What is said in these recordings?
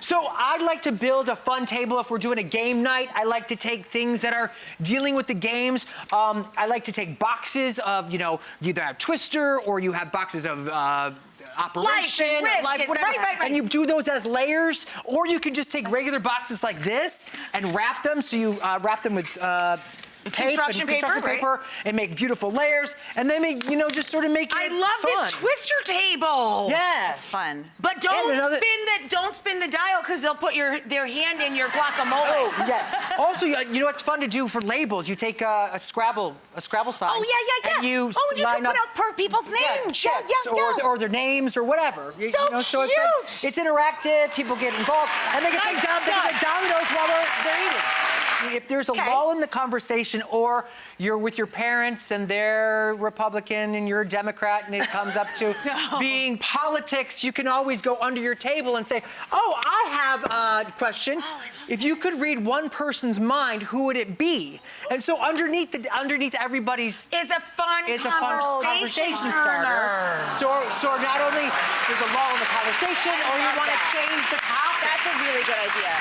So I'd like to build a fun table if we're doing a game night. I like to take things that are dealing with the games. I like to take boxes of, you either have Twister or you have boxes of Operation, Life, whatever. right. And you do those as layers, or you can just take regular boxes like this and wrap them. So you wrap them with tape construction and paper and make beautiful layers, and then make, just sort of make it I love fun. this Twister table. Yeah. It's fun. But don't spin the dial because they'll put their hand in your guacamole. Oh, yes. Also, you know what's fun to do for labels? You take a Scrabble sign. Oh, yeah. And you you line can up put out people's names. Yeah. Or their names or whatever. So cute. It's interactive. People get involved, and they can take dominoes while they're eating. If there's a lull in the conversation, or you're with your parents and they're Republican and you're a Democrat, and it comes up to being politics, you can always go under your table and say, "Oh, I have a question. If you could read one person's mind, who would it be?" And so underneath everybody's is a fun conversation starter. So not only there's a lull in the conversation, or you want to change the topic. That's a really good idea.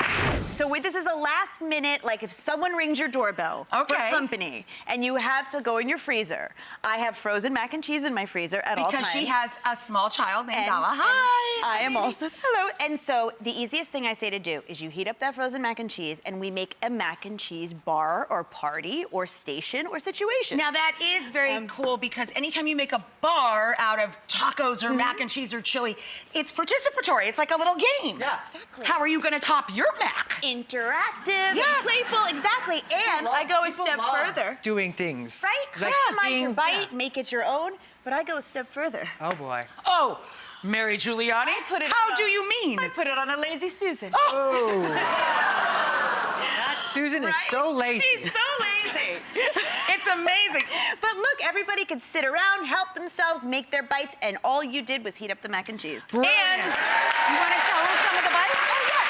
So this is a last minute, like if someone rings your doorbell for company and you have to go in your freezer. I have frozen mac and cheese in my freezer at all times. Because she has a small child named Bella. Hi. I am also, hello. And so the easiest thing I say to do is you heat up that frozen mac and cheese and we make a mac and cheese bar or party or station or situation. Now that is very cool because anytime you make a bar out of tacos or mac and cheese or chili, it's participatory. It's like a little game. Yeah. Exactly. How are you going to top your mac? Interactive, and playful, exactly. And I go a step further. Doing things. Right? Customize your bite, make it your own, but I go a step further. Oh, boy. Oh, Mary Giuliani? How do you mean? I put it on a lazy Susan. Oh. That Susan is so lazy. She's so lazy. It's amazing. But look, everybody could sit around, help themselves, make their bites, and all you did was heat up the mac and cheese. Brilliant. And you want to tell us some of the bites? Oh, yes.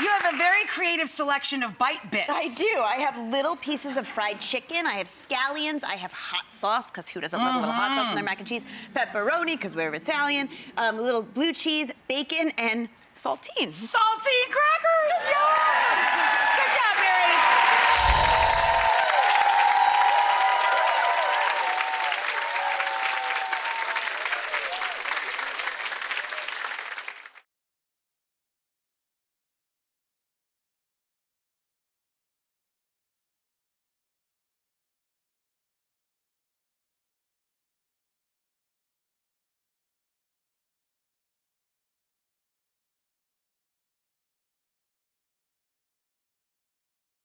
You have a very creative selection of bite bits. I do. I have little pieces of fried chicken. I have scallions. I have hot sauce, because who doesn't love a little hot sauce in their mac and cheese? Pepperoni, because we're Italian. Little blue cheese, bacon, and saltines. Saltine crackers! Yeah!